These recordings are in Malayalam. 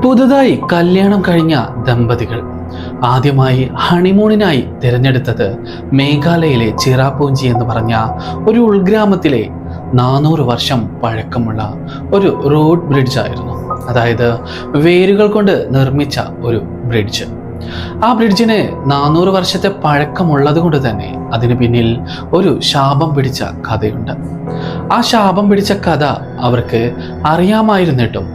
പുതുതായി കല്യാണം കഴിഞ്ഞ ദമ്പതികൾ ആദ്യമായി ഹണിമൂണിനായി തിരഞ്ഞെടുത്തത് മേഘാലയയിലെ ചിറാപൂഞ്ചി എന്ന് പറഞ്ഞ ഒരു ഉൾഗ്രാമത്തിലെ 400 വർഷം പഴക്കമുള്ള ഒരു റോഡ് ബ്രിഡ്ജ് ആയിരുന്നു. അതായത് വേരുകൾ കൊണ്ട് നിർമ്മിച്ച ഒരു ബ്രിഡ്ജ്. ആ ബ്രിഡ്ജിന് 400 വർഷത്തെ പഴക്കമുള്ളത് കൊണ്ട് തന്നെ അതിന് പിന്നിൽ ഒരു ശാപം പിടിച്ച കഥയുണ്ട്. ആ ശാപം പിടിച്ച കഥ അവർക്ക് അറിയാമായിരുന്നിട്ടും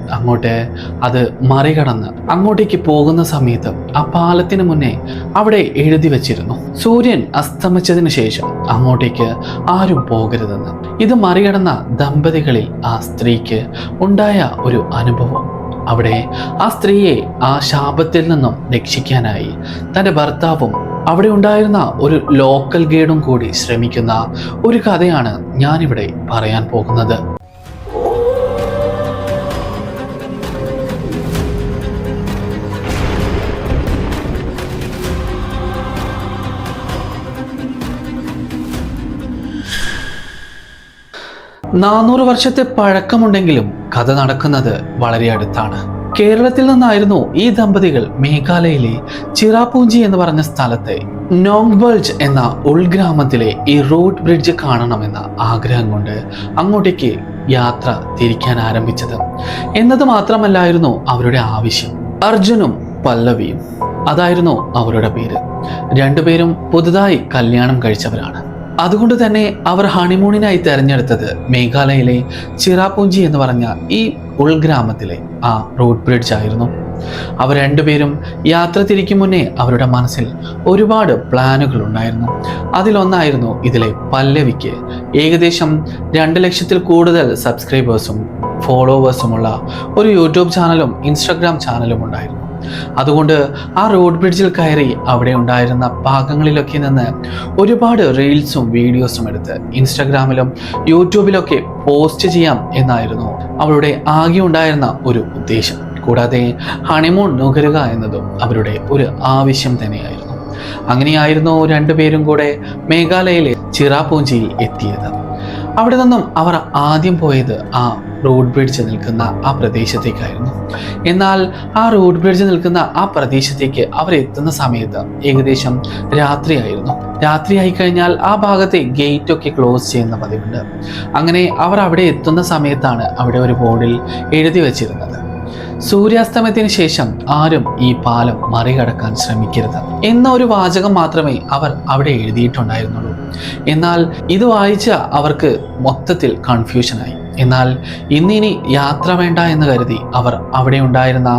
അത് മറികടന്ന് അങ്ങോട്ടേക്ക് പോകുന്ന സമയത്ത് ആ പാലത്തിന് മുന്നേ അവിടെ എഴുതി വെച്ചിരുന്നു, സൂര്യൻ അസ്തമിച്ചതിന് ശേഷം അങ്ങോട്ടേക്ക് ആരും പോകരുതെന്ന്. ഇത് മറികടന്ന ദമ്പതികളിൽ ആ സ്ത്രീക്ക് ഉണ്ടായ ഒരു അനുഭവം, അവിടെ ആ സ്ത്രീയെ ആ ശാപത്തിൽ നിന്നും രക്ഷിക്കാനായി തൻ്റെ ഭർത്താവും അവിടെ ഉണ്ടായിരുന്ന ഒരു ലോക്കൽ ഗൈഡും കൂടി ശ്രമിക്കുന്ന ഒരു കഥയാണ് ഞാനിവിടെ പറയാൻ പോകുന്നത്. നാനൂറ് വർഷത്തെ പഴക്കമുണ്ടെങ്കിലും കഥ നടക്കുന്നത് വളരെ അടുത്താണ്. കേരളത്തിൽ നിന്നായിരുന്നു ഈ ദമ്പതികൾ മേഘാലയയിലെ ചിറാപൂഞ്ചി എന്ന് പറഞ്ഞ സ്ഥലത്തെ നോങ്ബൾജ് എന്ന ഉൾഗ്രാമത്തിലെ ഈ റോഡ് ബ്രിഡ്ജ് കാണണമെന്ന ആഗ്രഹം കൊണ്ട് അങ്ങോട്ടേക്ക് യാത്ര തിരിക്കാൻ ആരംഭിച്ചത്. എന്നത് മാത്രമല്ലായിരുന്നു അവരുടെ ആവശ്യം. അർജുനും പല്ലവിയും, അതായിരുന്നു അവരുടെ പേര്. രണ്ടുപേരും പുതുതായി കല്യാണം കഴിച്ചവരാണ്. അതുകൊണ്ട് തന്നെ അവർ ഹണിമൂണിനായി തിരഞ്ഞെടുത്തത് മേഘാലയയിലെ ചിറാപൂഞ്ചി എന്ന് പറഞ്ഞ ഈ ഉൾഗ്രാമത്തിലെ ആ റോഡ് ബ്രിഡ്ജ് ആയിരുന്നു. അവർ രണ്ടുപേരും യാത്ര തിരിക്കും മുന്നേ അവരുടെ മനസ്സിൽ ഒരുപാട് പ്ലാനുകൾ ഉണ്ടായിരുന്നു. അതിലൊന്നായിരുന്നു ഇതിലെ പല്ലവിക്ക് ഏകദേശം 2 ലക്ഷത്തിൽ കൂടുതൽ സബ്സ്ക്രൈബേഴ്സും ഫോളോവേഴ്സുമുള്ള ഒരു യൂട്യൂബ് ചാനലും ഇൻസ്റ്റഗ്രാം ചാനലും ഉണ്ടായിരുന്നു. അതുകൊണ്ട് ആ റോഡ് ബ്രിഡ്ജിൽ കയറി അവിടെ ഉണ്ടായിരുന്ന ഭാഗങ്ങളിലൊക്കെ നിന്ന് ഒരുപാട് റീൽസും വീഡിയോസും എടുത്ത് ഇൻസ്റ്റഗ്രാമിലും യൂട്യൂബിലൊക്കെ പോസ്റ്റ് ചെയ്യാം എന്നായിരുന്നു അവരുടെ ആകെ ഉണ്ടായിരുന്ന ഒരു ഉദ്ദേശം. കൂടാതെ ഹണിമൂൺ നുകരുക എന്നതും അവരുടെ ഒരു ആവശ്യം തന്നെയായിരുന്നു. അങ്ങനെയായിരുന്നു രണ്ടുപേരും കൂടെ മേഘാലയയിലെ ചിറാപൂഞ്ചിയിൽ എത്തിയത്. അവിടെ നിന്നും അവർ ആദ്യം പോയത് ആ റോഡ് ബ്രിഡ്ജ് നിൽക്കുന്ന ആ പ്രദേശത്തേക്കായിരുന്നു. എന്നാൽ ആ റോഡ് ബ്രിഡ്ജ് നിൽക്കുന്ന ആ പ്രദേശത്തേക്ക് അവർ എത്തുന്ന സമയത്ത് ഏകദേശം രാത്രിയായിരുന്നു. രാത്രിയായി കഴിഞ്ഞാൽ ആ ഭാഗത്തെ ഗേറ്റ് ഒക്കെ ക്ലോസ് ചെയ്യുന്ന പതിവുണ്ട്. അങ്ങനെ അവർ അവിടെ എത്തുന്ന സമയത്താണ് അവിടെ ഒരു ബോർഡിൽ എഴുതി വെച്ചിരുന്നത്, സൂര്യാസ്തമയത്തിന് ശേഷം ആരും ഈ പാലം മറികടക്കാൻ ശ്രമിക്കരുത് എന്ന ഒരു വാചകം മാത്രമേ അവർ അവിടെ എഴുതിയിട്ടുണ്ടായിരുന്നുള്ളൂ. എന്നാൽ ഇത് വായിച്ച അവർക്ക് മൊത്തത്തിൽ കൺഫ്യൂഷനായി. എന്നാൽ ഇന്നിനി യാത്ര വേണ്ട എന്ന് കരുതി അവർ അവിടെ ഉണ്ടായിരുന്ന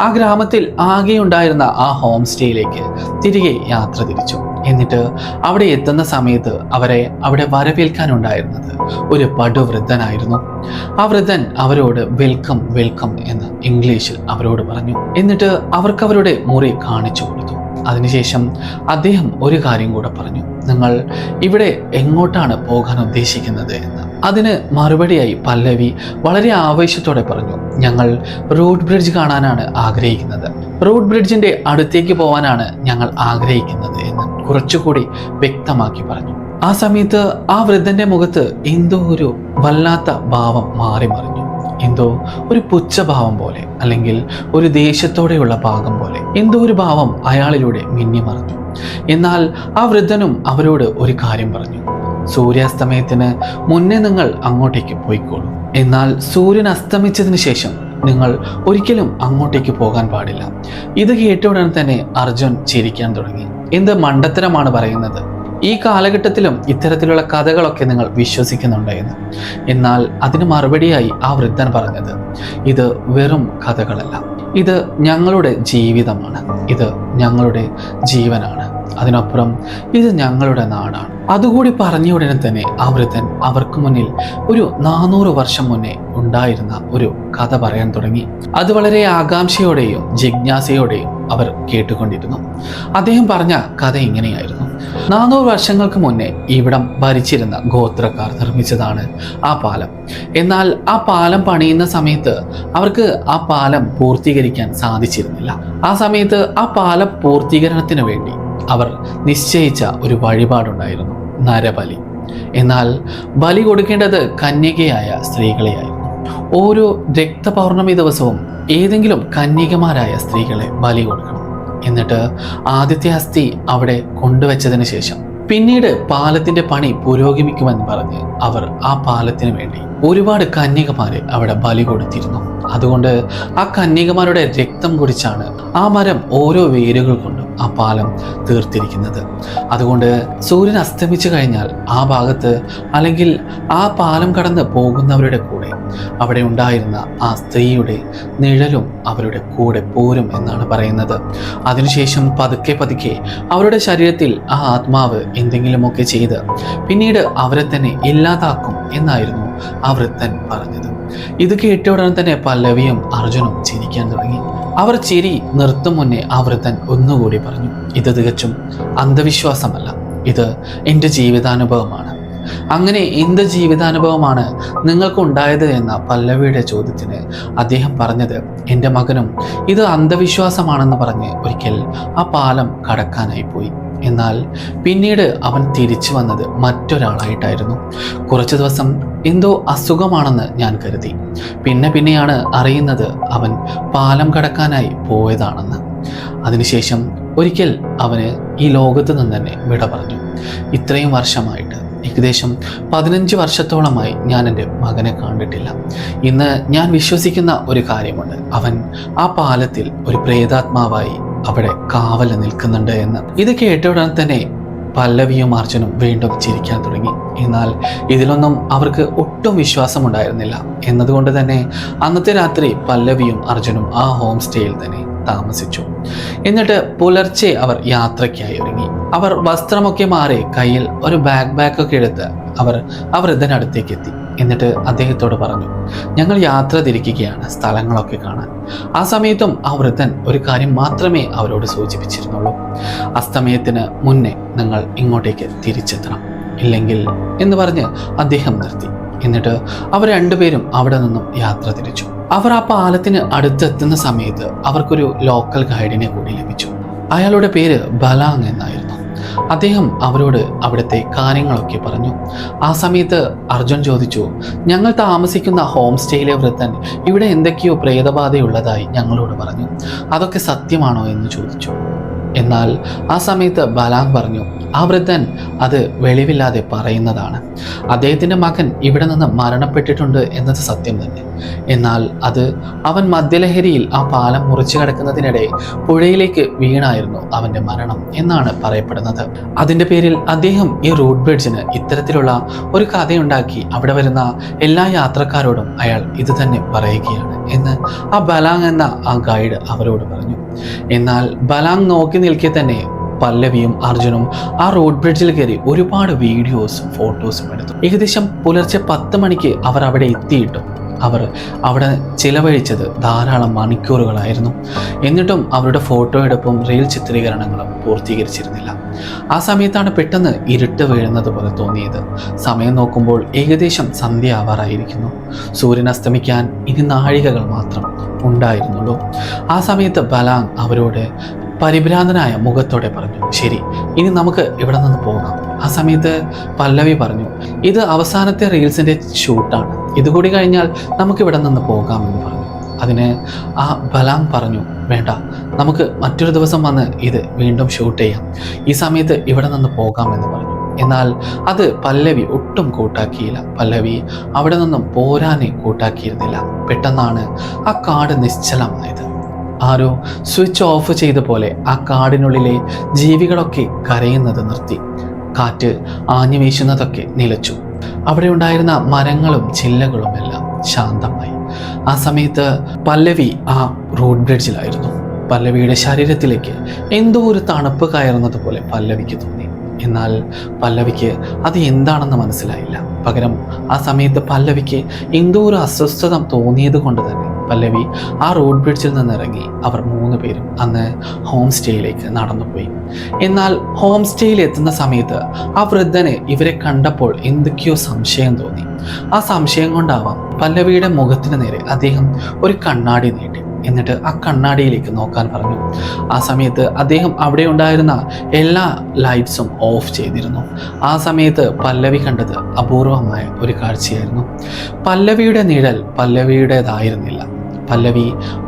ആ ഗ്രാമത്തിൽ ആകെ ഉണ്ടായിരുന്ന ആ ഹോം സ്റ്റേയിലേക്ക് തിരികെ യാത്ര തിരിച്ചു. എന്നിട്ട് അവിടെ എത്തുന്ന സമയത്ത് അവരെ അവിടെ വരവേൽക്കാനുണ്ടായിരുന്നത് ഒരു പടുവൃദ്ധനായിരുന്നു. ആ വൃദ്ധൻ അവരോട് വെൽക്കം വെൽക്കം എന്ന് ഇംഗ്ലീഷിൽ അവരോട് പറഞ്ഞു. എന്നിട്ട് അവർക്ക് അവരുടെ മുറി കാണിച്ചു കൊടുത്തു. അതിനുശേഷം അദ്ദേഹം ഒരു കാര്യം കൂടെ പറഞ്ഞു, നിങ്ങൾ ഇവിടെ എങ്ങോട്ടാണ് പോകാൻ ഉദ്ദേശിക്കുന്നത് എന്ന്. അതിന് മറുപടിയായി പല്ലവി വളരെ ആവേശത്തോടെ പറഞ്ഞു, ഞങ്ങൾ റോഡ് ബ്രിഡ്ജ് കാണാനാണ് ആഗ്രഹിക്കുന്നത്, റോഡ് ബ്രിഡ്ജിന്റെ അടുത്തേക്ക് പോകാനാണ് ഞങ്ങൾ ആഗ്രഹിക്കുന്നത് എന്ന് കുറച്ചുകൂടി വ്യക്തമാക്കി പറഞ്ഞു. ആ സമയത്ത് ആ വൃദ്ധന്റെ മുഖത്ത് എന്തോ ഒരു വല്ലാത്ത ഭാവം മാറി മറിഞ്ഞു. എന്തോ ഒരു പുച്ഛഭാവം പോലെ, അല്ലെങ്കിൽ ഒരു ദേഷ്യത്തോടെയുള്ള ഭാഗം പോലെ എന്തോ ഒരു ഭാവം അയാളിലൂടെ മിന്നി മറഞ്ഞു. എന്നാൽ ആ വൃദ്ധനും അവരോട് ഒരു കാര്യം പറഞ്ഞു, സൂര്യാസ്തമയത്തിന് മുന്നേ നിങ്ങൾ അങ്ങോട്ടേക്ക് പോയിക്കോളൂ. എന്നാൽ സൂര്യൻ അസ്തമിച്ചതിന് ശേഷം നിങ്ങൾ ഒരിക്കലും അങ്ങോട്ടേക്ക് പോകാൻ പാടില്ല. ഇത് കേട്ട ഉടൻ തന്നെ അർജുൻ ചിരിക്കാൻ തുടങ്ങി. എന്ത് മണ്ടത്തരമാണ് പറയുന്നത്, ഈ കാലഘട്ടത്തിലും ഇത്തരത്തിലുള്ള കഥകളൊക്കെ നിങ്ങൾ വിശ്വസിക്കുന്നുണ്ട് എന്ന്. എന്നാൽ അതിന് മറുപടിയായി ആ വൃദ്ധൻ പറഞ്ഞത്, ഇത് വെറും കഥകളല്ല, ഇത് ഞങ്ങളുടെ ജീവിതമാണ്, ഇത് ഞങ്ങളുടെ ജീവനാണ്, അതിനപ്പുറം ഇത് ഞങ്ങളുടെ നാടാണ്. അതുകൂടി പറഞ്ഞ ഉടനെ തന്നെ ആ വൃദ്ധൻ അവർക്ക് മുന്നിൽ ഒരു 400 വർഷം മുന്നേ ഉണ്ടായിരുന്ന ഒരു കഥ പറയാൻ തുടങ്ങി. അത് വളരെ ആകാംക്ഷയോടെയും ജിജ്ഞാസയോടെയും അവർ കേട്ടുകൊണ്ടിരുന്നു. അദ്ദേഹം പറഞ്ഞ കഥ ഇങ്ങനെയായിരുന്നു. 400 വർഷങ്ങൾക്ക് മുന്നേ ഇവിടം ഭരിച്ചിരുന്ന ഗോത്രക്കാർ നിർമ്മിച്ചതാണ് ആ പാലം. എന്നാൽ ആ പാലം പണിയുന്ന സമയത്ത് അവർക്ക് ആ പാലം പൂർത്തീകരിക്കാൻ സാധിച്ചിരുന്നില്ല. ആ സമയത്ത് ആ പാലം പൂർത്തീകരണത്തിന് വേണ്ടി അവർ നിശ്ചയിച്ച ഒരു വഴിപാടുണ്ടായിരുന്നു, നരബലി. എന്നാൽ ബലി കൊടുക്കേണ്ടത് കന്യകയായ സ്ത്രീകളെയായിരുന്നു. ഓരോ രക്തപൗർണമി ദിവസവും ഏതെങ്കിലും കന്യകമാരായ സ്ത്രീകളെ ബലി കൊടുക്കണം. എന്നിട്ട് ആദ്യത്തെ അസ്ഥി അവിടെ കൊണ്ടുവച്ചതിന് ശേഷം പിന്നീട് പാലത്തിന്റെ പണി പുരോഗമിക്കുമെന്ന് പറഞ്ഞ് അവർ ആ പാലത്തിന് വേണ്ടി ഒരുപാട് കന്യകമാരെ അവിടെ ബലി കൊടുത്തിരുന്നു. അതുകൊണ്ട് ആ കന്യകമാരുടെ രക്തം കുടിച്ചാണ് ആ മരം ഓരോ വേരുകൾ കൊണ്ടും ആ പാലം തീർത്തിരിക്കുന്നത്. അതുകൊണ്ട് സൂര്യൻ അസ്തമിച്ചു കഴിഞ്ഞാൽ ആ ഭാഗത്ത് അല്ലെങ്കിൽ ആ പാലം കടന്ന് പോകുന്നവരുടെ കൂടെ അവിടെ ഉണ്ടായിരുന്ന ആ സ്ത്രീയുടെ നിഴലും അവരുടെ കൂടെ പോരും എന്നാണ് പറയുന്നത്. അതിനുശേഷം പതുക്കെ പതുക്കെ അവരുടെ ശരീരത്തിൽ ആ ആത്മാവ് എന്തെങ്കിലുമൊക്കെ ചെയ്ത് പിന്നീട് അവരെ തന്നെ ഇല്ലാതാക്കും എന്നായിരുന്നു ആ വൃദ്ധൻ പറഞ്ഞത്. ഇത് കേട്ട ഉടനെ തന്നെ പല്ലവിയും അർജുനും ചിരിക്കാൻ തുടങ്ങി. അവർ ചിരി നിർത്തും മുന്നേ ആ വൃദ്ധൻ ഒന്നുകൂടി പറഞ്ഞു, ഇത് തികച്ചും അന്ധവിശ്വാസമല്ല, ഇത് എൻ്റെ ജീവിതാനുഭവമാണ്. അങ്ങനെ എന്ത് ജീവിതാനുഭവമാണ് നിങ്ങൾക്ക് ഉണ്ടായത് എന്ന പല്ലവിയുടെ ചോദ്യത്തിന് അദ്ദേഹം പറഞ്ഞത്, എൻ്റെ മകനും ഇത് അന്ധവിശ്വാസമാണെന്ന് പറഞ്ഞ് ഒരിക്കൽ ആ പാലം കടക്കാനായി പോയി. എന്നാൽ പിന്നീട് അവൻ തിരിച്ചു വന്നത് മറ്റൊരാളായിട്ടായിരുന്നു. കുറച്ചു ദിവസം എന്തോ അസുഖമാണെന്ന് ഞാൻ കരുതി. പിന്നെയാണ് അറിയുന്നത് അവൻ പാലം കടക്കാനായി പോയതാണെന്ന്. അതിനുശേഷം ഒരിക്കൽ അവന് ഈ ലോകത്ത് നിന്ന് തന്നെ വിട പറഞ്ഞു. ഇത്രയും വർഷമായിട്ട് ഏകദേശം 15 വർഷത്തോളമായി ഞാൻ എൻ്റെ മകനെ കണ്ടിട്ടില്ല. ഇന്ന് ഞാൻ വിശ്വസിക്കുന്ന ഒരു കാര്യമുണ്ട്, അവൻ ആ പാലത്തിൽ ഒരു പ്രേതാത്മാവായി അവിടെ കാവല് നിൽക്കുന്നുണ്ട് എന്ന്. ഇത് കേട്ട ഉടൻ തന്നെ പല്ലവിയും അർജുനും വീണ്ടും ചിരിക്കാൻ തുടങ്ങി. എന്നാൽ ഇതിലൊന്നും അവർക്ക് ഒട്ടും വിശ്വാസമുണ്ടായിരുന്നില്ല. എന്നതുകൊണ്ട് തന്നെ അന്നത്തെ രാത്രി പല്ലവിയും അർജുനും ആ ഹോം സ്റ്റേയിൽ തന്നെ താമസിച്ചു. എന്നിട്ട് പുലർച്ചെ അവർ യാത്രയ്ക്കായി ഒരുങ്ങി. അവർ വസ്ത്രമൊക്കെ മാറി കയ്യിൽ ഒരു ബാഗൊക്കെ എടുത്ത് അവർ ആ വൃദ്ധനടുത്തേക്ക് എത്തി. എന്നിട്ട് അദ്ദേഹത്തോട് പറഞ്ഞു, ഞങ്ങൾ യാത്ര തിരിക്കുകയാണ് സ്ഥലങ്ങളൊക്കെ കാണാൻ. ആ സമയത്തും ആ വൃദ്ധൻ ഒരു കാര്യം മാത്രമേ അവരോട് സൂചിപ്പിച്ചിരുന്നുള്ളൂ, അസ്തമയത്തിന് മുന്നേ നിങ്ങൾ ഇങ്ങോട്ടേക്ക് തിരിച്ചെത്തണം, ഇല്ലെങ്കിൽ എന്ന് പറഞ്ഞ് അദ്ദേഹം നിർത്തി. എന്നിട്ട് അവർ രണ്ടുപേരും അവിടെ നിന്നും യാത്ര തിരിച്ചു. അവർ ആ പാലത്തിന് അടുത്തെത്തുന്ന സമയത്ത് അവർക്കൊരു ലോക്കൽ ഗൈഡിനെ കൂടി ലഭിച്ചു. അയാളുടെ പേര് ബലാങ് എന്നായിരുന്നു. അദ്ദേഹം അവരോട് അവിടുത്തെ കാര്യങ്ങളൊക്കെ പറഞ്ഞു. ആ സമയത്ത് അർജുൻ ചോദിച്ചു, ഞങ്ങൾ താമസിക്കുന്ന ഹോം സ്റ്റേയിലെ വൃദ്ധൻ ഇവിടെ എന്തൊക്കെയോ പ്രേതബാധയുള്ളതായി ഞങ്ങളോട് പറഞ്ഞു, അതൊക്കെ സത്യമാണോ എന്ന് ചോദിച്ചു. എന്നാൽ ആ സമയത്ത് ബലാങ് പറഞ്ഞു, ആ വൃദ്ധൻ അത് വെളിവില്ലാതെ പറയുന്നതാണ്. അദ്ദേഹത്തിൻ്റെ മകൻ ഇവിടെ നിന്ന് മരണപ്പെട്ടിട്ടുണ്ട് എന്നത് സത്യം തന്നെ. എന്നാൽ അത് അവൻ മദ്യലഹരിയിൽ ആ പാലം മുറിച്ചു കടക്കുന്നതിനിടെ പുഴയിലേക്ക് വീണായിരുന്നു അവൻ്റെ മരണം എന്നാണ് പറയപ്പെടുന്നത്. അതിൻ്റെ പേരിൽ അദ്ദേഹം ഈ റൂട്ട് ബ്രിഡ്ജിന് ഇത്തരത്തിലുള്ള ഒരു കഥയുണ്ടാക്കി അവിടെ വരുന്ന എല്ലാ യാത്രക്കാരോടും അയാൾ ഇത് തന്നെ പറയുകയാണ് എന്ന് ആ ബലാങ് എന്ന ആ ഗൈഡ് അവരോട് പറഞ്ഞു. എന്നാൽ ബലാങ് നോക്കി നിൽക്കെ തന്നെ പല്ലവിയും അർജുനും ആ റോഡ് ബ്രിഡ്ജിൽ കയറി ഒരുപാട് വീഡിയോസും ഫോട്ടോസും എടുത്തു. ഏകദേശം പുലർച്ചെ 10 മണിക്ക് അവർ അവിടെ എത്തിയിട്ടും അവർ അവിടെ ചിലവഴിച്ചത് ധാരാളം മണിക്കൂറുകളായിരുന്നു. എന്നിട്ടും അവരുടെ ഫോട്ടോ എടുപ്പും റീൽ ചിത്രീകരണങ്ങളും പൂർത്തീകരിച്ചിരുന്നില്ല. ആ സമയത്താണ് പെട്ടെന്ന് ഇരുട്ട് വീഴുന്നത് പോലെ തോന്നിയത്. സമയം നോക്കുമ്പോൾ ഏകദേശം സന്ധ്യ ആവാറായിരിക്കുന്നു. സൂര്യൻ അസ്തമിക്കാൻ ഇനി നാഴികകൾ മാത്രം ഉണ്ടായിരുന്നുള്ളൂ. ആ സമയത്ത് ബലാങ് അവരോട് പരിഭ്രാന്തനായ മുഖത്തോടെ പറഞ്ഞു, ശരി, ഇനി നമുക്ക് ഇവിടെ നിന്ന് പോകാം. ആ സമയത്ത് പല്ലവി പറഞ്ഞു, ഇത് അവസാനത്തെ റീൽസിൻ്റെ ഷൂട്ടാണ്, ഇതുകൂടി കഴിഞ്ഞാൽ നമുക്കിവിടെ നിന്ന് പോകാമെന്ന് പറഞ്ഞു. അതിന് ആ ബലാങ് പറഞ്ഞു, വേണ്ട, നമുക്ക് മറ്റൊരു ദിവസം വന്ന് ഇത് വീണ്ടും ഷൂട്ട് ചെയ്യാം, ഈ സമയത്ത് ഇവിടെ നിന്ന് പോകാമെന്ന് പറഞ്ഞു. എന്നാൽ അത് പല്ലവി ഒട്ടും കൂട്ടാക്കിയില്ല. പല്ലവി അവിടെ നിന്നും പോരാനെ കൂട്ടാക്കിയിരുന്നില്ല. പെട്ടെന്നാണ് ആ കാട് നിശ്ചലമായത്. ആരോ സ്വിച്ച് ഓഫ് ചെയ്ത പോലെ ആ കാടിനുള്ളിലെ ജീവികളൊക്കെ കരയുന്നത് നിർത്തി. കാറ്റ് ആഞ്ഞു വീശുന്നതൊക്കെ നിലച്ചു. അവിടെ ഉണ്ടായിരുന്ന മരങ്ങളും ചില്ലകളും എല്ലാം ശാന്തമായി. ആ സമയത്ത് പല്ലവി ആ റോഡ് ബ്രിഡ്ജിലായിരുന്നു. പല്ലവിയുടെ ശരീരത്തിലേക്ക് എന്തോ ഒരു തണുപ്പ് കയറുന്നത് പോലെ പല്ലവിക്ക് തോന്നി. എന്നാൽ പല്ലവിക്ക് അത് എന്താണെന്ന് മനസ്സിലായില്ല. പകരം ആ സമയത്ത് പല്ലവിക്ക് എന്തോ ഒരു അസ്വസ്ഥത തോന്നിയത് കൊണ്ട് തന്നെ പല്ലവി ആ റോഡ് ബ്രിഡ്ജിൽ നിന്നിറങ്ങി അവർ 3 പേരും അന്ന് ഹോം സ്റ്റേയിലേക്ക് നടന്നുപോയി. എന്നാൽ ഹോം സ്റ്റേയിൽ എത്തുന്ന സമയത്ത് ആ വൃദ്ധന് ഇവരെ കണ്ടപ്പോൾ എന്തൊക്കെയോ സംശയം തോന്നി. ആ സംശയം കൊണ്ടാവാം പല്ലവിയുടെ മുഖത്തിന് നേരെ അദ്ദേഹം ഒരു കണ്ണാടി നീട്ടി. എന്നിട്ട് ആ കണ്ണാടിയിലേക്ക് നോക്കാൻ പറഞ്ഞു. ആ സമയത്ത് അദ്ദേഹം അവിടെ ഉണ്ടായിരുന്ന എല്ലാ ലൈറ്റ്സും ഓഫ് ചെയ്തിരുന്നു. ആ സമയത്ത് പല്ലവി കണ്ടത് അപൂർവമായ ഒരു കാഴ്ചയായിരുന്നു. പല്ലവിയുടെ നിഴൽ പല്ലവിയുടേതായിരുന്നില്ല, പല്ലവി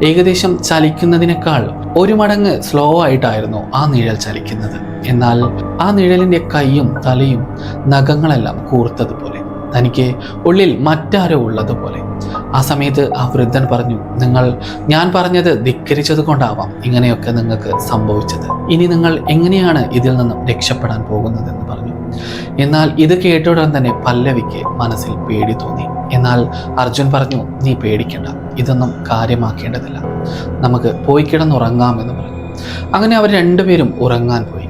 ഏകദേശം ചലിക്കുന്നതിനേക്കാൾ 1 മടങ്ങ് സ്ലോ ആയിട്ടായിരുന്നു ആ നിഴൽ ചലിക്കുന്നത്. എന്നാൽ ആ നിഴലിൻ്റെ കൈയും തലയും നഖങ്ങളെല്ലാം കൂർത്തതുപോലെ, തനിക്ക് ഉള്ളിൽ മറ്റാരോ ഉള്ളതുപോലെ. ആ സമയത്ത് ആ വൃദ്ധൻ പറഞ്ഞു, ഞാൻ പറഞ്ഞത് ധിക്കരിച്ചത് കൊണ്ടാവാം ഇങ്ങനെയൊക്കെ നിങ്ങൾക്ക് സംഭവിച്ചത്. ഇനി നിങ്ങൾ എങ്ങനെയാണ് ഇതിൽ നിന്നും രക്ഷപ്പെടാൻ പോകുന്നതെന്ന് പറഞ്ഞു. എന്നാൽ ഇത് കേട്ട ഉടൻ തന്നെ പല്ലവിക്ക് മനസ്സിൽ പേടി തോന്നി. എന്നാൽ അർജുൻ പറഞ്ഞു, നീ പേടിക്കണ്ട, ഇതൊന്നും കാര്യമാക്കേണ്ടതില്ല, നമുക്ക് പോയി കിടന്നുറങ്ങാമെന്ന് പറഞ്ഞു. അങ്ങനെ അവർ രണ്ടുപേരും ഉറങ്ങാൻ പോയി.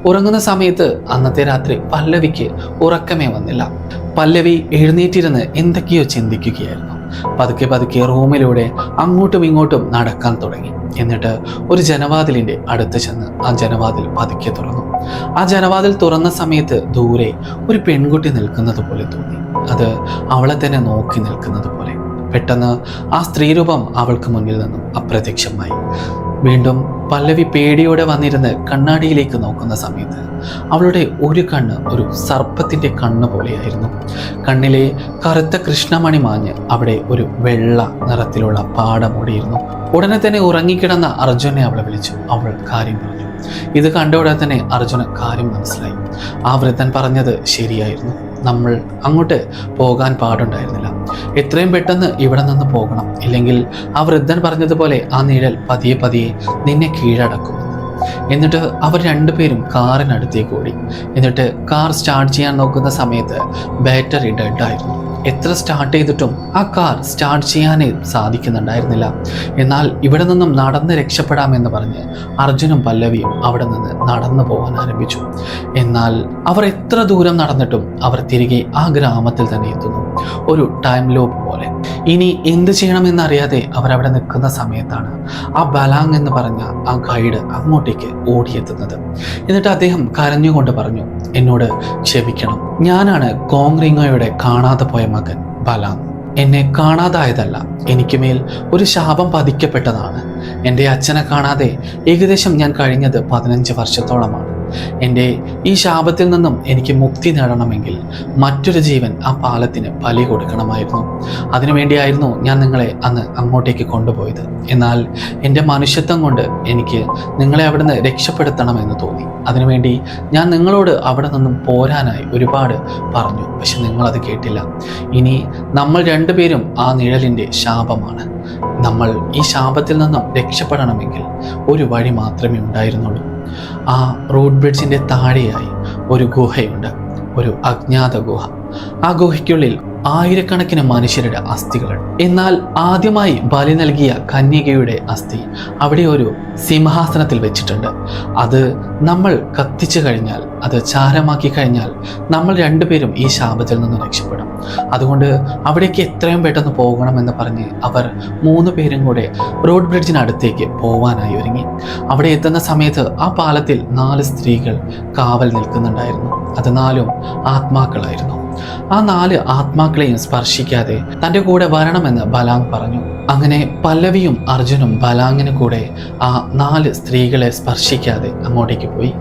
ഉറങ്ങുന്ന സമയത്ത് അന്നത്തെ രാത്രി പല്ലവിക്ക് ഉറക്കമേ വന്നില്ല. പല്ലവി എഴുന്നേറ്റിരുന്ന് എന്തൊക്കെയോ ചിന്തിക്കുകയായിരുന്നു. പതുക്കെ പതുക്കെ റൂമിലൂടെ അങ്ങോട്ടും ഇങ്ങോട്ടും നടക്കാൻ തുടങ്ങി. എന്നിട്ട് ഒരു ജനവാതിലിൻ്റെ അടുത്ത് ചെന്ന് ആ ജനവാതിൽ പതുക്കെ തുറന്നു. ആ ജനവാതിൽ തുറന്ന സമയത്ത് ദൂരെ ഒരു പെൺകുട്ടി നിൽക്കുന്നത് പോലെ തോന്നി. അത് അവളെ തന്നെ നോക്കി നിൽക്കുന്നത് പോലെ. പെട്ടെന്ന് ആ സ്ത്രീരൂപം അവൾക്ക് മുന്നിൽ നിന്നും അപ്രത്യക്ഷമായി. വീണ്ടും പല്ലവി പേടിയോടെ വന്നിരുന്ന് കണ്ണാടിയിലേക്ക് നോക്കുന്ന സമയത്ത് അവളുടെ ഒരു കണ്ണ് ഒരു സർപ്പത്തിൻ്റെ കണ്ണ് പോലെയായിരുന്നു. കണ്ണിലെ കറുത്ത കൃഷ്ണമണി മാഞ്ഞ് അവിടെ ഒരു വെള്ള നിറത്തിലുള്ള പാട മൂടിയിരുന്നു. ഉടനെ തന്നെ ഉറങ്ങിക്കിടന്ന അർജുനെ അവളെ വിളിച്ചു. അവൾ കാര്യം പറഞ്ഞു. ഇത് കണ്ട ഉടനെ തന്നെ അർജുന് കാര്യം മനസ്സിലായി. ആ വൃദ്ധൻ പറഞ്ഞത് ശരിയായിരുന്നു. നമ്മൾ അങ്ങോട്ട് പോകാൻ പാടുണ്ടായിരുന്നില്ല. എത്രയും പെട്ടെന്ന് ഇവിടെ നിന്ന് പോകണം, ഇല്ലെങ്കിൽ ആ വൃദ്ധൻ പറഞ്ഞതുപോലെ ആ നിഴൽ പതിയെ പതിയെ നിന്നെ കീഴടക്കുമെന്ന്. എന്നിട്ട് അവർ രണ്ടുപേരും കാറിനടുത്തേക്ക് ഓടി. എന്നിട്ട് കാർ സ്റ്റാർട്ട് ചെയ്യാൻ നോക്കുന്ന സമയത്ത് ബാറ്ററി ഡെഡായിരുന്നു. എത്ര സ്റ്റാർട്ട് ചെയ്തിട്ടും ആ കാർ സ്റ്റാർട്ട് ചെയ്യാനേ സാധിക്കുന്നുണ്ടായിരുന്നില്ല. എന്നാൽ ഇവിടെ നിന്നും നടന്ന് രക്ഷപ്പെടാമെന്ന് പറഞ്ഞ് അർജുനും പല്ലവിയും അവിടെ നിന്ന് നടന്നു പോകാൻ ആരംഭിച്ചു. എന്നാൽ അവർ എത്ര ദൂരം നടന്നിട്ടും അവർ തിരികെ ആ ഗ്രാമത്തിൽ തന്നെ എത്തുന്നു, ഒരു ടൈം ലൂപ്പ് പോലെ. ഇനി എന്ത് ചെയ്യണമെന്നറിയാതെ അവരവിടെ നിൽക്കുന്ന സമയത്താണ് ആ ബലാങ് എന്ന് പറഞ്ഞ ആ ഗൈഡ് അങ്ങോട്ടേക്ക് ഓടിയെത്തുന്നത്. എന്നിട്ട് അദ്ദേഹം കരഞ്ഞുകൊണ്ട് പറഞ്ഞു, എന്നോട് ക്ഷമിക്കണം, ഞാനാണ് കോങ്റിങ്ങോയുടെ കാണാതെ പോയ മകൻ ബലാങ്. എന്നെ കാണാതായതല്ല, എനിക്ക് മേൽ ഒരു ശാപം പതിക്കപ്പെട്ടതാണ്. എൻ്റെ അച്ഛനെ കാണാതെ ഏകദേശം ഞാൻ കഴിഞ്ഞത് 15 വർഷത്തോളമാണ്. എൻ്റെ ഈ ശാപത്തിൽ നിന്നും എനിക്ക് മുക്തി നേടണമെങ്കിൽ മറ്റൊരു ജീവൻ ആ പാലത്തിന് ബലി കൊടുക്കണമായിരുന്നു. അതിനുവേണ്ടിയായിരുന്നു ഞാൻ നിങ്ങളെ അന്ന് അങ്ങോട്ടേക്ക് കൊണ്ടുപോയത്. എന്നാൽ എൻ്റെ മനുഷ്യത്വം കൊണ്ട് എനിക്ക് നിങ്ങളെ അവിടുന്ന് രക്ഷപ്പെടുത്തണമെന്ന് തോന്നി. അതിനുവേണ്ടി ഞാൻ നിങ്ങളോട് അവിടെ നിന്നും പോരാനായി ഒരുപാട് പറഞ്ഞു. പക്ഷെ നിങ്ങളത് കേട്ടില്ല. ഇനി നമ്മൾ രണ്ടുപേരും ആ നിഴലിൻ്റെ ശാപമാണ്. നമ്മൾ ഈ ശാപത്തിൽ നിന്നും രക്ഷപ്പെടണമെങ്കിൽ ഒരു വഴി മാത്രമേ ഉണ്ടായിരുന്നുള്ളൂ. ആ റോഡ് ബ്രിഡ്ജിൻ്റെ താഴെയായി ഒരു ഗുഹയുണ്ട്, ഒരു അജ്ഞാത ഗുഹ. ആ ഗുഹയ്ക്കുള്ളിൽ ആയിരക്കണക്കിന് മനുഷ്യരുടെ അസ്ഥികൾ. എന്നാൽ ആദ്യമായി ബലി നൽകിയ കന്യകയുടെ അസ്ഥി അവിടെ ഒരു സിംഹാസനത്തിൽ വെച്ചിട്ടുണ്ട്. അത് നമ്മൾ കത്തിച്ചു കഴിഞ്ഞാൽ, അത് ചാരമാക്കി കഴിഞ്ഞാൽ നമ്മൾ രണ്ടുപേരും ഈ ശാപത്തിൽ നിന്ന് രക്ഷപ്പെടും. അതുകൊണ്ട് അവിടേക്ക് എത്രയും പെട്ടെന്ന് പോകണമെന്ന് പറഞ്ഞ് അവർ 3 പേരും കൂടെ റോഡ് ബ്രിഡ്ജിനടുത്തേക്ക് പോവാനായി ഒരുങ്ങി. അവിടെ എത്തുന്ന സമയത്ത് ആ പാലത്തിൽ 4 സ്ത്രീകൾ കാവൽ നിൽക്കുന്നുണ്ടായിരുന്നു. അത് 4 ആത്മാക്കളായിരുന്നു. ആ 4 ആത്മാക്കളെയും സ്പർശിക്കാതെ തൻ്റെ കൂടെ വരണമെന്ന് ബലാങ് പറഞ്ഞു. അങ്ങനെ പല്ലവിയും അർജുനും ബലാങ്ങിന് കൂടെ ആ 4 സ്ത്രീകളെ സ്പർശിക്കാതെ അങ്ങോട്ടേക്ക് പോയി.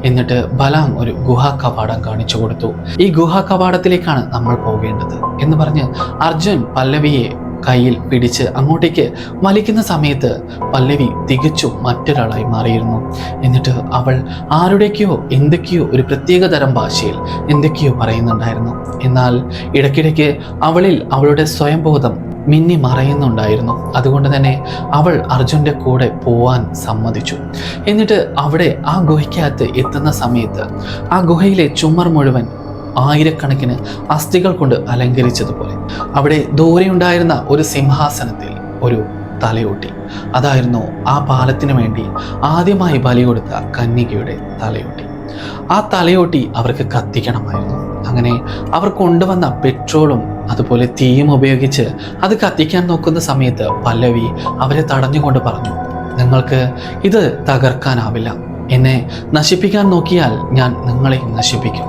എന്നിട്ട് ബലാങ് ഒരു ഗുഹാ കവാടം കാണിച്ചു കൊടുത്തു. ഈ ഗുഹാ കവാടത്തിലേക്കാണ് നമ്മൾ പോകേണ്ടത് എന്ന് പറഞ്ഞ് അർജുൻ പല്ലവിയെ കയ്യിൽ പിടിച്ച് അങ്ങോട്ടേക്ക് വലിക്കുന്ന സമയത്ത് പല്ലവി തികച്ചും മറ്റൊരാളായി മാറിയിരുന്നു. എന്നിട്ട് അവൾ ആരുടെയൊക്കെയോ എന്തൊക്കെയോ ഒരു പ്രത്യേക തരം ഭാഷയിൽ എന്തൊക്കെയോ പറയുന്നുണ്ടായിരുന്നു. എന്നാൽ ഇടയ്ക്കിടയ്ക്ക് അവളിൽ അവളുടെ സ്വയംബോധം മിന്നി മറയുന്നുണ്ടായിരുന്നു. അതുകൊണ്ട് തന്നെ അവൾ അർജുൻ്റെ കൂടെ പോവാൻ സമ്മതിച്ചു. എന്നിട്ട് അവിടെ ആ ഗുഹയ്ക്കകത്ത് എത്തുന്ന സമയത്ത് ആ ഗുഹയിലെ ചുമർ മുഴുവൻ ആയിരക്കണക്കിന് അസ്ഥികൾ കൊണ്ട് അലങ്കരിച്ചതുപോലെ അവിടെ ദൂരെയുണ്ടായിരുന്ന ഒരു സിംഹാസനത്തിൽ ഒരു തലയോട്ടി. അതായിരുന്നു ആ പാലത്തിന് വേണ്ടി ആദ്യമായി ബലി കൊടുത്ത കന്യകയുടെ തലയോട്ടി. ആ തലയോട്ടി അവർക്ക് കത്തിക്കണമായിരുന്നു. അങ്ങനെ അവർ കൊണ്ടുവന്ന പെട്രോളും അതുപോലെ തീയും ഉപയോഗിച്ച് അത് കത്തിക്കാൻ നോക്കുന്ന സമയത്ത് പല്ലവി അവരെ തടഞ്ഞുകൊണ്ട് പറഞ്ഞു, നിങ്ങൾക്ക് ഇത് തകർക്കാനാവില്ല. എന്നെ നശിപ്പിക്കാൻ നോക്കിയാൽ ഞാൻ നിങ്ങളെയും നശിപ്പിക്കും.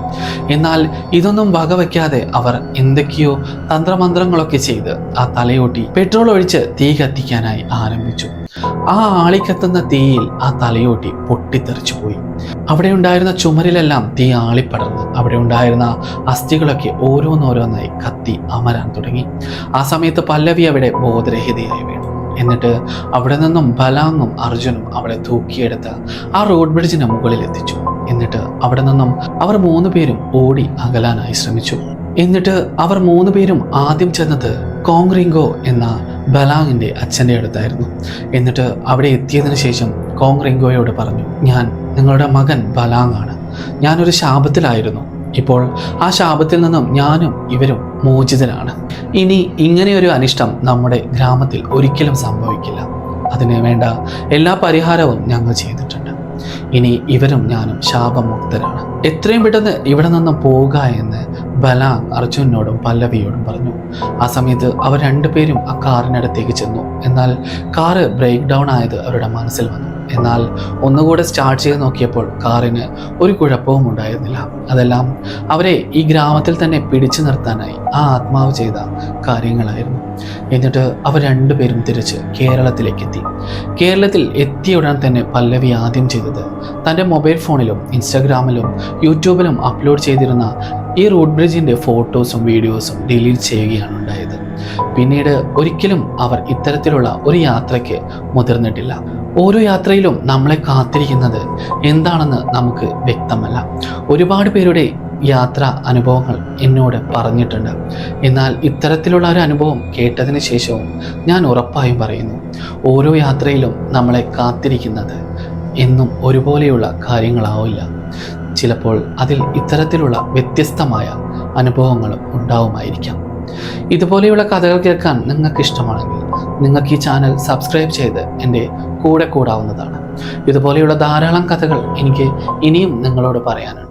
എന്നാൽ ഇതൊന്നും വകവയ്ക്കാതെ അവർ എന്തൊക്കെയോ തന്ത്രമന്ത്രങ്ങളൊക്കെ ചെയ്ത് ആ തലയോട്ടി പെട്രോൾ ഒഴിച്ച് തീ കത്തിക്കാനായി ആരംഭിച്ചു. ആ ആളിക്കത്തുന്ന തീയിൽ ആ തലയോട്ടി പൊട്ടിത്തെറിച്ചു പോയി. അവിടെ ഉണ്ടായിരുന്ന ചുമരിലെല്ലാം തീ ആളിപ്പടർന്ന് അവിടെ ഉണ്ടായിരുന്ന അസ്ഥികളൊക്കെ ഓരോന്നോരോന്നായി കത്തി അമരാൻ തുടങ്ങി. ആ സമയത്ത് പല്ലവി അവിടെ ബോധരഹിതയായി വീണു. എന്നിട്ട് അവിടെ നിന്നും ബലാങ്ങും അർജുനും അവളെ തൂക്കിയെടുത്ത് ആ റോഡ് ബ്രിഡ്ജിന് മുകളിൽ എത്തിച്ചു. എന്നിട്ട് അവിടെ നിന്നും അവർ 3 പേരും ഓടി അകലാനായി ശ്രമിച്ചു. എന്നിട്ട് അവർ 3 പേരും ആദ്യം ചെന്നത് കോങ്റിംഗോ എന്ന ബലാങ്ങിൻ്റെ അച്ഛൻ്റെ അടുത്തായിരുന്നു. എന്നിട്ട് അവിടെ എത്തിയതിനു ശേഷം കോങ്റിംഗോയോട് പറഞ്ഞു, ഞാൻ നിങ്ങളുടെ മകൻ ബലാങ്ങാണ്. ഞാനൊരു ശാപത്തിലായിരുന്നു. ഇപ്പോൾ ആ ശാപത്തിൽ നിന്നും ഞാനും ഇവരും മോചിതരാണ്. ഇനി ഇങ്ങനെയൊരു അനിഷ്ടം നമ്മുടെ ഗ്രാമത്തിൽ ഒരിക്കലും സംഭവിക്കില്ല. അതിന് വേണ്ട എല്ലാ പരിഹാരവും ഞങ്ങൾ ചെയ്തിട്ടുണ്ട്. ഇനി ഇവരും ഞാനും ശാപമുക്തരാണ്. എത്രയും പെട്ടെന്ന് ഇവിടെ നിന്നും പോവുക എന്ന് ബലാങ് അർജുനോടും പല്ലവിയോടും പറഞ്ഞു. ആ സമയത്ത് അവർ 2 പേരും ആ കാറിനടുത്തേക്ക് ചെന്നു. എന്നാൽ കാറ് ബ്രേക്ക് ഡൗൺ ആയത് അവരുടെ മനസ്സിൽ വന്നു. എന്നാൽ ഒന്നുകൂടെ സ്റ്റാർട്ട് ചെയ്ത് നോക്കിയപ്പോൾ കാറിന് ഒരു കുഴപ്പവും ഉണ്ടായിരുന്നില്ല. അതെല്ലാം അവരെ ഈ ഗ്രാമത്തിൽ തന്നെ പിടിച്ചു നിർത്താനായി ആ ആത്മാവ് ചെയ്ത കാര്യങ്ങളായിരുന്നു. എന്നിട്ട് അവർ 2 പേരും തിരിച്ച് കേരളത്തിലേക്ക് എത്തി. കേരളത്തിൽ എത്തിയ ഉടൻ തന്നെ പല്ലവി ആദ്യം ചെയ്തത് തൻ്റെ മൊബൈൽ ഫോണിലും ഇൻസ്റ്റാഗ്രാമിലും യൂട്യൂബിലും അപ്ലോഡ് ചെയ്തിരുന്ന ഈ റോഡ് ബ്രിഡ്ജിൻ്റെ ഫോട്ടോസും വീഡിയോസും ഡിലീറ്റ് ചെയ്യുകയാണ് ഉണ്ടായത്. പിന്നീട് ഒരിക്കലും അവർ ഇത്തരത്തിലുള്ള ഒരു യാത്രയ്ക്ക് മുതിർന്നിട്ടില്ല. ഓരോ യാത്രയിലും നമ്മളെ കാത്തിരിക്കുന്നത് എന്താണെന്ന് നമുക്ക് വ്യക്തമല്ല. ഒരുപാട് പേരുടെ യാത്രാ അനുഭവങ്ങൾ എന്നോട് പറഞ്ഞിട്ടുണ്ട്. എന്നാൽ ഇത്തരത്തിലുള്ള ഒരു അനുഭവം കേട്ടതിന് ശേഷവും ഞാൻ ഉറപ്പായും പറയുന്നു, ഓരോ യാത്രയിലും നമ്മളെ കാത്തിരിക്കുന്നത് എന്നും ഒരുപോലെയുള്ള കാര്യങ്ങളാവില്ല. ചിലപ്പോൾ അതിൽ ഇത്തരത്തിലുള്ള വ്യത്യസ്തമായ അനുഭവങ്ങളും ഉണ്ടാവുമായിരിക്കാം. ഇതുപോലെയുള്ള കഥകൾ കേൾക്കാൻ നിങ്ങൾക്ക് ഇഷ്ടമാണെങ്കിൽ നിങ്ങൾക്ക് ഈ ചാനൽ സബ്സ്ക്രൈബ് ചെയ്ത് എൻ്റെ കൂടെ കൂടാവുന്നതാണ്. ഇതുപോലെയുള്ള ധാരാളം കഥകൾ എനിക്ക് ഇനിയും നിങ്ങളോട് പറയാനുണ്ട്.